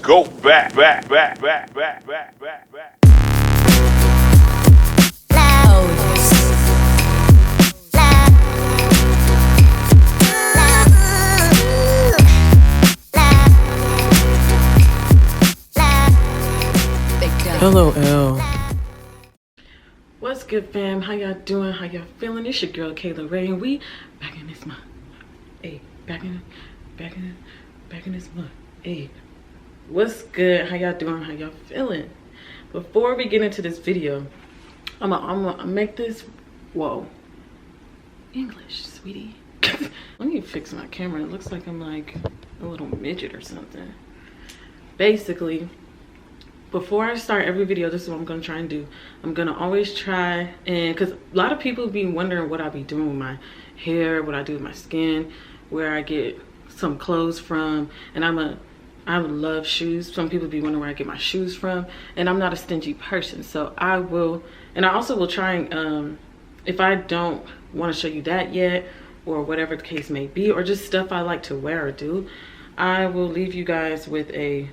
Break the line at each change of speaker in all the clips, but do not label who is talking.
go back.
Hello, L.
What's good, fam? How y'all doing? How y'all feeling? It's your girl Kayla and we back in this month. Hey, back in this month. Hey, what's good? How y'all doing? How y'all feeling? Before we get into this video, I'm gonna make this. Whoa, English, sweetie. Let me fix my camera. It looks like I'm like a little midget or something. Basically, before I start every video, this is what I'm gonna try and do. I'm gonna always try, and because a lot of people be wondering what I be doing with my hair, what I do with my skin, where I get some clothes from, and I love shoes. Some people be wondering where I get my shoes from, and I'm not a stingy person, so I also will try and if I don't want to show you that yet, or whatever the case may be, or just stuff I like to wear or do, I will leave you guys with a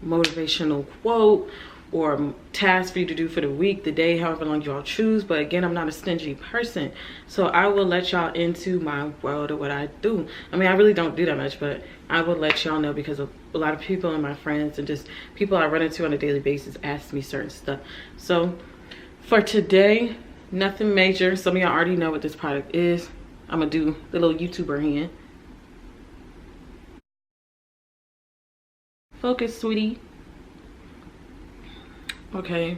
motivational quote or task for you to do for the week, the day, however long you all choose. But again, I'm not a stingy person, so I will let y'all into my world of what I do. I mean, I really don't do that much, but I will let y'all know because a lot of people and my friends and just people I run into on a daily basis ask me certain stuff. So for today, nothing major. Some of y'all already know what this product is. I'm gonna do the little YouTuber hand. Focus, sweetie. Okay.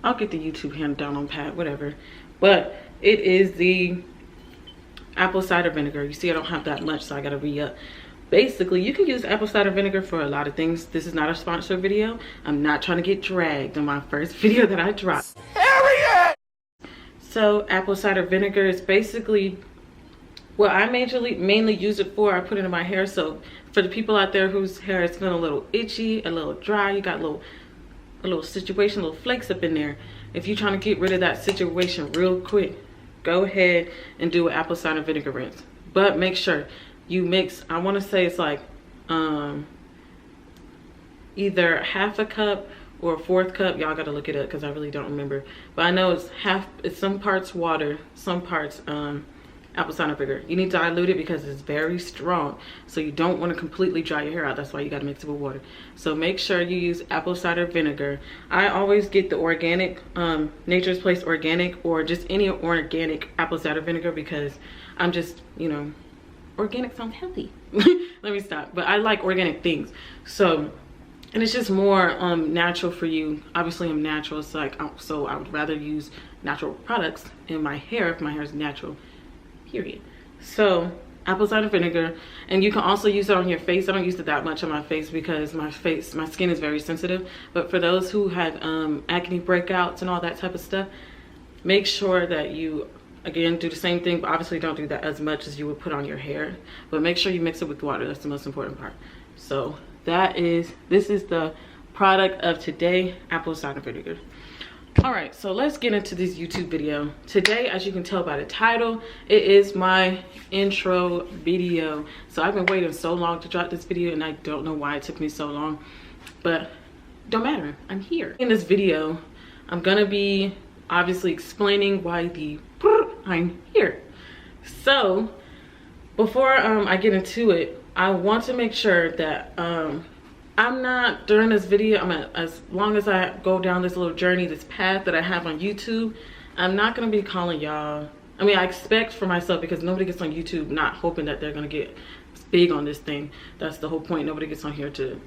I'll get the YouTube hand down on pat, whatever. But it is the apple cider vinegar. You see, I don't have that much, so I gotta re-up. Basically, you can use apple cider vinegar for a lot of things. This is not a sponsored video. I'm not trying to get dragged on my first video that I dropped. Harriet! So apple cider vinegar is basically what I mainly use it for. I put it in my hair. So for the people out there whose hair is feeling a little itchy, a little dry, you got a little situation, little flakes up in there. If you're trying to get rid of that situation real quick, go ahead and do an apple cider vinegar rinse. But make sure you mix, I want to say it's like either half a cup or a fourth cup. Y'all gotta look it up because I really don't remember. But I know it's some parts water, some parts apple cider vinegar. You need to dilute it because it's very strong, so you don't want to completely dry your hair out. That's why you got to mix it with water. So make sure you use apple cider vinegar. I always get the organic Nature's Place organic, or just any organic apple cider vinegar, because I'm just, you know, organic sounds healthy. Let me stop. But I like organic things, so, and it's just more natural for you. Obviously I'm natural, so like, so I would rather use natural products in my hair if my hair is natural, period. So apple cider vinegar, and you can also use it on your face. I don't use it that much on my face because my skin is very sensitive. But for those who have acne breakouts and all that type of stuff, make sure that you, again, do the same thing, but obviously don't do that as much as you would put on your hair. But make sure you mix it with water. That's the most important part. So this is the product of today, apple cider vinegar. All right, so let's get into this YouTube video. Today, as you can tell by the title, it is my intro video. So I've been waiting so long to drop this video, and I don't know why it took me so long, but don't matter, I'm here. In this video, I'm gonna be obviously explaining why I'm here. So before I get into it, I want to make sure that I'm not, during this video, as long as I go down this little journey, this path that I have on YouTube, I'm not gonna be calling y'all, I mean, I expect for myself, because nobody gets on YouTube not hoping that they're gonna get big on this thing. That's the whole point. Nobody gets on here to,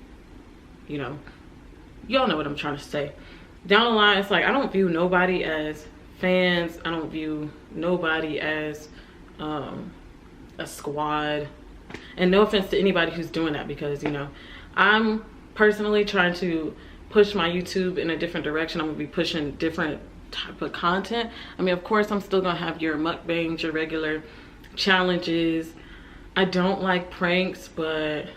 you know, y'all know what I'm trying to say. Down the line, it's like, I don't view nobody as fans. I don't view nobody as a squad. And no offense to anybody who's doing that, because, you know, I'm personally trying to push my YouTube in a different direction. I'm gonna be pushing different type of content. I mean, of course, I'm still gonna have your mukbangs, your regular challenges. I don't like pranks, but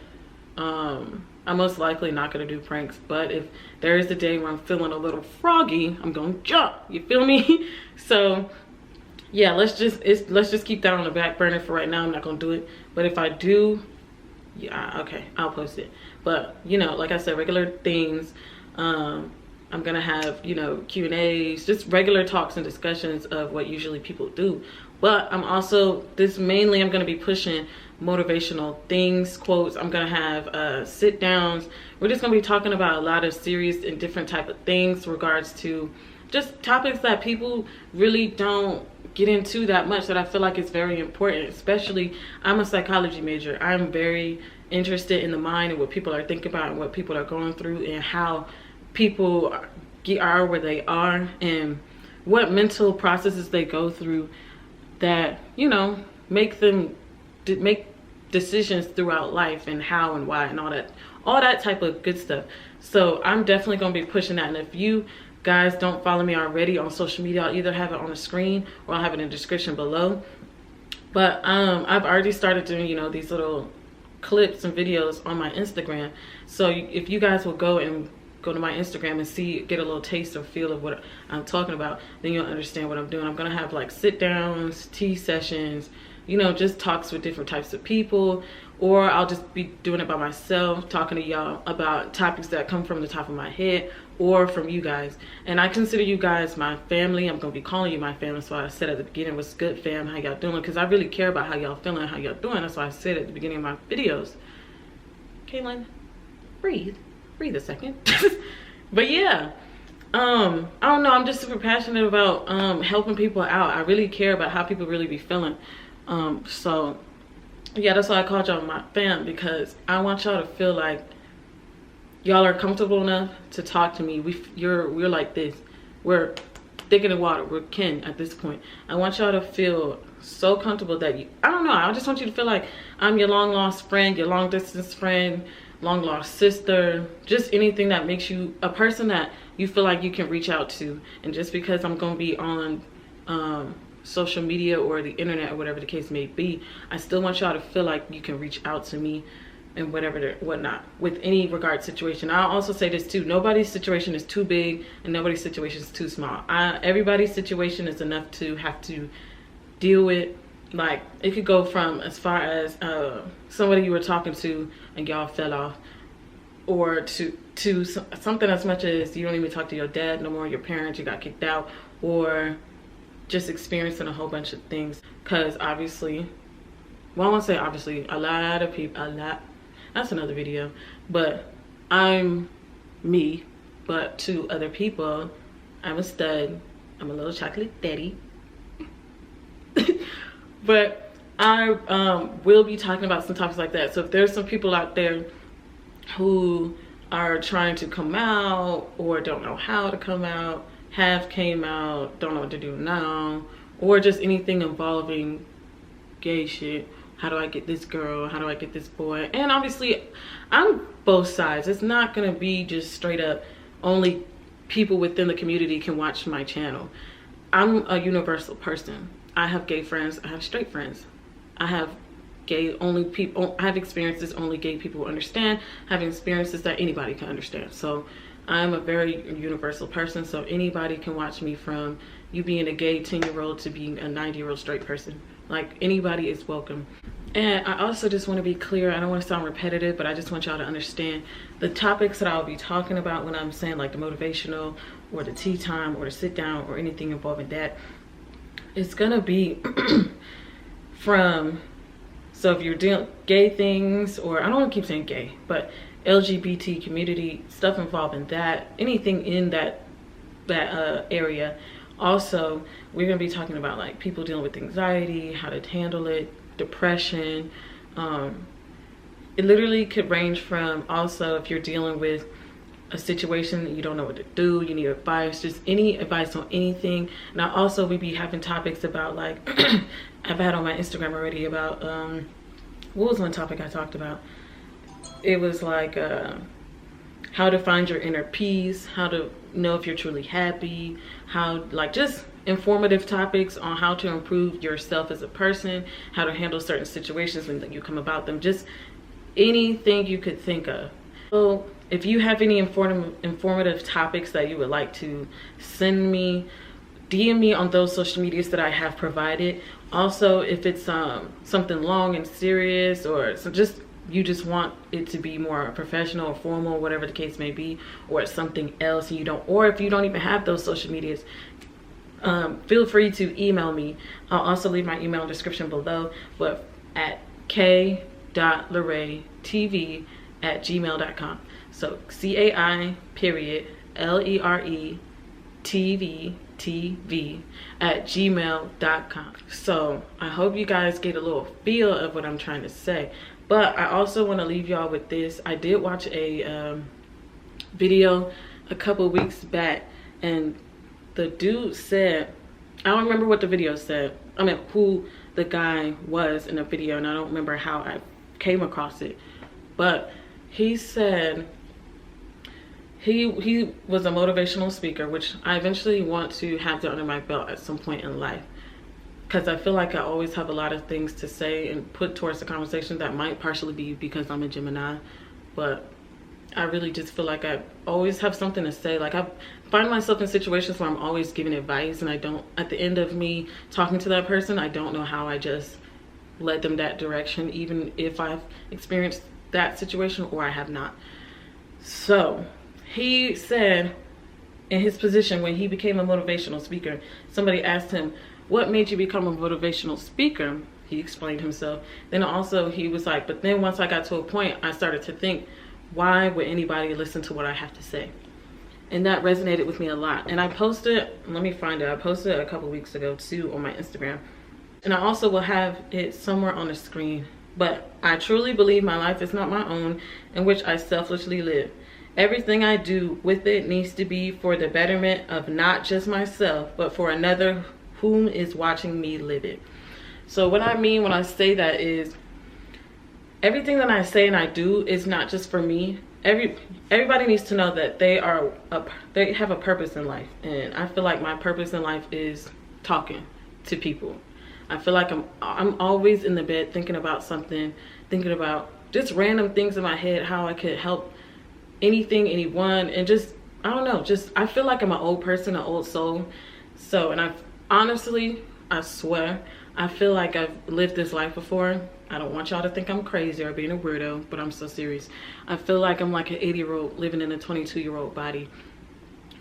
I'm most likely not gonna do pranks. But if there is a day where I'm feeling a little froggy, I'm gonna jump, you feel me? So yeah, let's just keep that on the back burner for right now. I'm not gonna do it, but if I do, yeah, okay, I'll post it. But you know, like I said, regular things. I'm gonna have, you know, Q&As, just regular talks and discussions of what usually people do. But I'm also, I'm gonna be pushing motivational things, quotes. I'm gonna have sit downs. We're just gonna be talking about a lot of serious and different type of things regards to just topics that people really don't get into that much, that I feel like it's very important. Especially, I'm a psychology major. I'm very interested in the mind and what people are thinking about and what people are going through and how people are where they are and what mental processes they go through that, you know, make them make decisions throughout life and how and why and all that type of good stuff. So I'm definitely going to be pushing that. And if you guys don't follow me already on social media, I'll either have it on the screen or I'll have it in the description below. But I've already started doing, you know, these little clips and videos on my Instagram. So if you guys will go to my Instagram and get a little taste or feel of what I'm talking about, then you'll understand what I'm doing. I'm gonna have like sit downs, tea sessions, you know, just talks with different types of people, or I'll just be doing it by myself, talking to y'all about topics that come from the top of my head or from you guys. And I consider you guys my family. I'm gonna be calling you my family. So I said at the beginning, what's good, fam? How y'all doing? Because I really care about how y'all feeling, how y'all doing. That's why I said at the beginning of my videos. Kaylin, breathe a second. But yeah, I don't know, I'm just super passionate about helping people out. I really care about how people really be feeling. So yeah, that's why I called y'all my fam, because I want y'all to feel like y'all are comfortable enough to talk to me. We're like this, we're thicker than water, we're kin at this point. I want y'all to feel so comfortable that I don't know, I just want you to feel like I'm your long lost friend, your long distance friend, long lost sister, just anything that makes you a person that you feel like you can reach out to. And just because I'm gonna be on social media or the internet or whatever the case may be, I still want y'all to feel like you can reach out to me and whatnot with any regard situation. I'll also say this too, nobody's situation is too big and nobody's situation is too small. Everybody's situation is enough to have to deal with. Like, it could go from as far as somebody you were talking to and y'all fell off, or to something as much as you don't even talk to your dad no more, your parents, you got kicked out, or just experiencing a whole bunch of things. Because obviously, well, I won't say obviously, a lot of people, that's another video, but I'm me, but to other people, I'm a stud, I'm a little chocolate daddy. But I will be talking about some topics like that. So if there's some people out there who are trying to come out or don't know how to come out, have came out, don't know what to do now, or just anything involving gay shit, how do I get this girl, how do I get this boy? And obviously I'm both sides. It's not gonna be just straight up only people within the community can watch my channel. I'm a universal person. I have gay friends, I have straight friends. I have I have experiences only gay people understand. I have experiences that anybody can understand. So I'm a very universal person. So anybody can watch me, from you being a gay 10-year-old to being a 90-year-old straight person. Like, anybody is welcome. And I also just want to be clear, I don't want to sound repetitive, but I just want y'all to understand the topics that I'll be talking about when I'm saying like the motivational or the tea time or the sit down or anything involving that. It's gonna be from, so if you're doing gay things, or I don't want to keep saying gay, but LGBT community stuff involving that, anything in that area. Also, we're gonna be talking about like people dealing with anxiety, how to handle it, depression. It literally could range from, also if you're dealing with a situation that you don't know what to do, you need advice, just any advice on anything. Now also we be having topics about like I've had on my Instagram already about what was one topic I talked about? It was like how to find your inner peace, how to know if you're truly happy, how, like, just informative topics on how to improve yourself as a person, how to handle certain situations when you come about them, just anything you could think of. So if you have any informative topics that you would like to send me, DM me on those social medias that I have provided. Also, if it's something long and serious, or you just want it to be more professional or formal, whatever the case may be, or it's something else and or if you don't even have those social medias, feel free to email me. I'll also leave my email description below, but at Cai.leretv@gmail.com. So CAI.LERETV@gmail.com. So I hope you guys get a little feel of what I'm trying to say. But I also want to leave y'all with this. I did watch a video a couple weeks back, and the dude said, I don't remember what the video said. I mean, who the guy was in the video, and I don't remember how I came across it. But he said he was a motivational speaker, which I eventually want to have that under my belt at some point in life, because I feel like I always have a lot of things to say and put towards the conversation. That might partially be because I'm a Gemini, but I really just feel like I always have something to say. Like, I find myself in situations where I'm always giving advice, and I don't, at the end of me talking to that person, I don't know how I just led them that direction, even if I've experienced that situation or I have not. So he said in his position, when he became a motivational speaker, somebody asked him, what made you become a motivational speaker? He explained himself. Then also he was like, but then once I got to a point, I started to think, why would anybody listen to what I have to say? And that resonated with me a lot. And I posted, let me find it, I posted a couple weeks ago too on my Instagram. And I also will have it somewhere on the screen. But I truly believe my life is not my own, in which I selfishly live. Everything I do with it needs to be for the betterment of not just myself, but for another whom is watching me live it. So what I mean when I say that is, everything that I say and I do is not just for me. Everybody needs to know that they have a purpose in life, and I feel like my purpose in life is talking to people. I feel like I'm always in the bed thinking about something, thinking about just random things in my head, how I could help anything, anyone, and just, I don't know, just, I feel like I'm an old person, an old soul. So, and I swear, I feel like I've lived this life before. I don't want y'all to think I'm crazy or being a weirdo, but I'm so serious. I feel like I'm like an 80-year-old living in a 22-year-old body,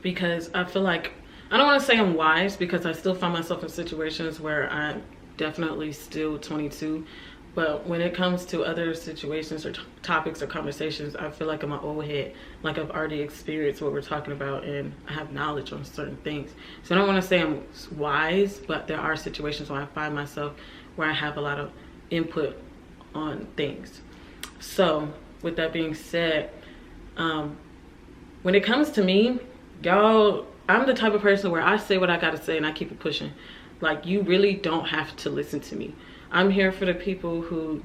because I feel like, I don't want to say I'm wise, because I still find myself in situations where I'm definitely still 22. But when it comes to other situations or topics or conversations, I feel like I'm an old head. Like, I've already experienced what we're talking about, and I have knowledge on certain things. So I don't want to say I'm wise, but there are situations where I find myself where I have a lot of input on things. So with that being said, when it comes to me, y'all, I'm the type of person where I say what I gotta say and I keep it pushing. Like, you really don't have to listen to me. I'm here for the people who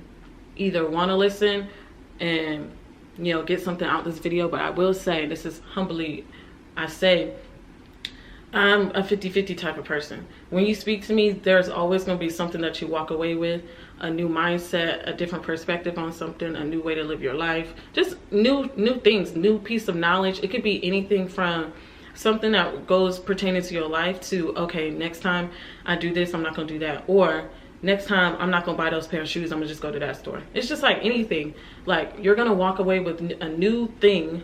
either want to listen and, you know, get something out of this video. But I will say, this is humbly, I say, I'm a 50-50 type of person. When you speak to me, there's always going to be something that you walk away with, a new mindset, a different perspective on something, a new way to live your life, just new things, new piece of knowledge. It could be anything from something that goes pertaining to your life to, okay, next time I do this, I'm not going to do that. Or next time I'm not going to buy those pair of shoes, I'm going to just go to that store. It's just like anything. Like, you're going to walk away with a new thing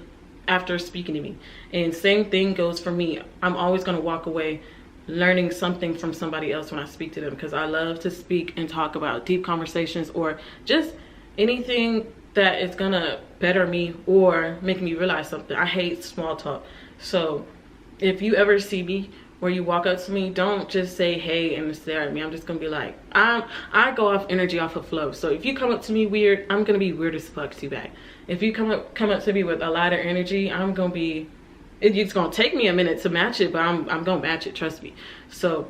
after speaking to me. And same thing goes for me. I'm always going to walk away learning something from somebody else when I speak to them, because I love to speak and talk about deep conversations or just anything that is going to better me or make me realize something. I hate small talk. So if you ever see me where you walk up to me, don't just say hey and stare at me. I'm just gonna be like, I go off energy, off of flow. So if you come up to me weird, I'm gonna be weird as fuck to you back. If you come up to me with a lot of energy, I'm gonna be, it's gonna take me a minute to match it, but I'm gonna match it, trust me. So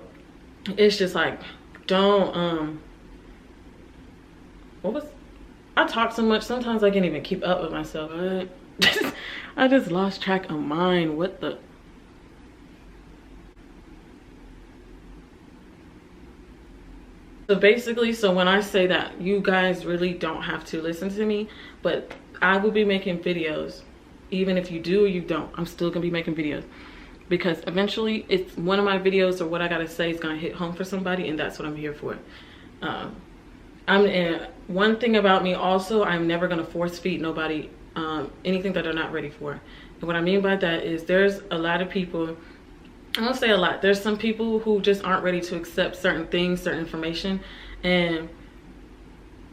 it's just like, don't I talk so much sometimes I can't even keep up with myself. I just lost track of mine. What the. So basically, so when I say that, you guys really don't have to listen to me, but I will be making videos. Even if you do or you don't, I'm still gonna be making videos. because eventually it's one of my videos or what I gotta say is gonna hit home for somebody, and that's what I'm here for. And one thing about me also, I'm never gonna force feed nobody anything that they're not ready for. And what I mean by that is there's a lot of people, I won't say a lot, there's some people who just aren't ready to accept certain things, certain information, and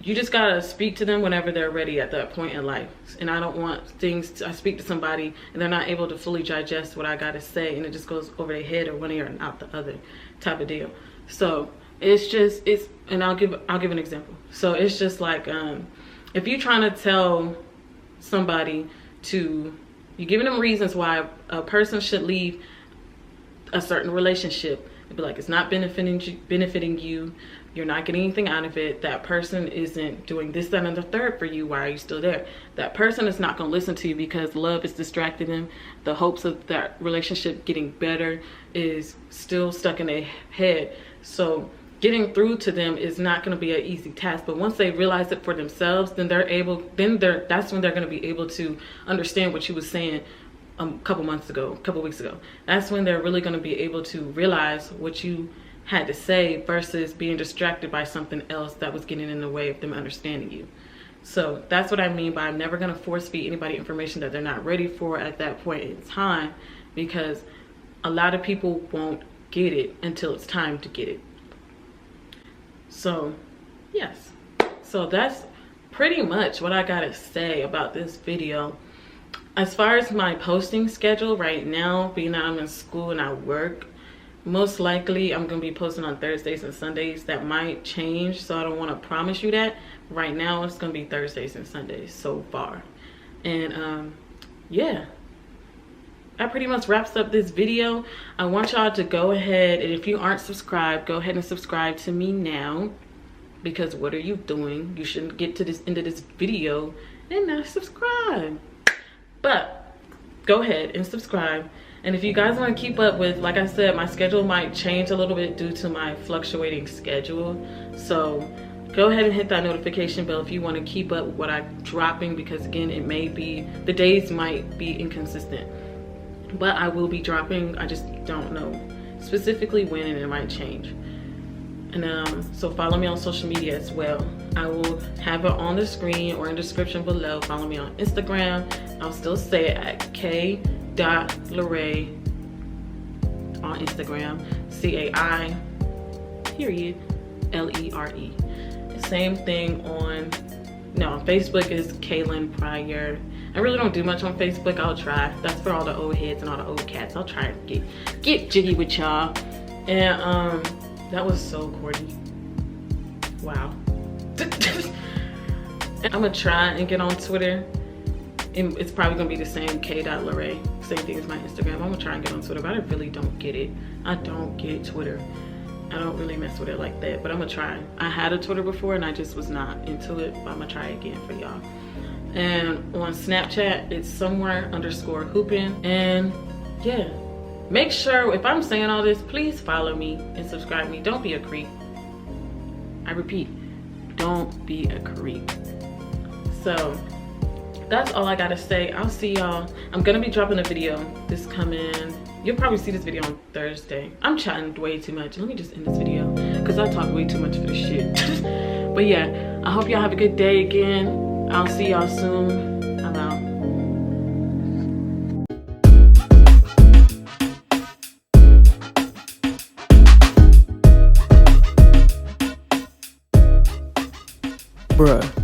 you just gotta speak to them whenever they're ready at that point in life. And I don't want I speak to somebody and they're not able to fully digest what I gotta say, and it just goes over their head or one ear and out the other type of deal. So and I'll give an example. So it's just like, if you're trying to tell somebody you're giving them reasons why a person should leave a certain relationship, it'd be like, it's not benefiting you, you're not getting anything out of it, that person isn't doing this, that, and the third for you, why are you still there? That person is not going to listen to you because love is distracting them. The hopes of that relationship getting better is still stuck in their head. So getting through to them is not going to be an easy task. But once they realize it for themselves, then that's when they're going to be able to understand what you was saying a couple weeks ago. That's when they're really going to be able to realize what you had to say versus being distracted by something else that was getting in the way of them understanding you. So that's what I mean by I'm never going to force feed anybody information that they're not ready for at that point in time, because a lot of people won't get it until it's time to get it. So yes, so that's pretty much what I gotta say about this video. As far as my posting schedule right now, being that I'm in school and I work, most likely I'm gonna be posting on Thursdays and Sundays. That might change, so I don't want to promise you that. Right now it's gonna be Thursdays and Sundays so far. And yeah, that pretty much wraps up this video. I want y'all to go ahead, and if you aren't subscribed, go ahead and subscribe to me now, because what are you doing? You shouldn't get to this end of this video and not subscribe. But go ahead and subscribe. And if you guys want to keep up with, like I said, my schedule might change a little bit due to my fluctuating schedule, so go ahead and hit that notification bell if you want to keep up with what I'm dropping, because again, the days might be inconsistent, but I will be dropping. I just don't know specifically when, and it might change. And so follow me on social media as well. I will have it on the screen or in the description below. Follow me on Instagram. I'll still say it at K.leretv on Instagram, CAI.LERE. Same thing on Facebook is Kaylin Pryor. I really don't do much on Facebook. I'll try. That's for all the old heads and all the old cats. I'll try to get jiggy with y'all. And that was so corny. Wow. I'm gonna try and get on Twitter. It's probably gonna be the same K.leretv, same thing as my Instagram. I'm gonna try and get on Twitter, but I really don't get it. I don't get Twitter. I don't really mess with it like that, but I'm gonna try. I had a Twitter before and I just was not into it, but I'm gonna try again for y'all. And on Snapchat, it's somewhere_hooping. And yeah, make sure, if I'm saying all this, please follow me and subscribe me. Don't be a creep. I repeat, don't be a creep. So that's all I gotta say. I'll see y'all. I'm gonna be dropping a video this coming. You'll probably see this video on Thursday. I'm chatting way too much. Let me just end this video because I talk way too much for this shit. But yeah, I hope y'all have a good day again. I'll see y'all soon. I'm out.
Bruh.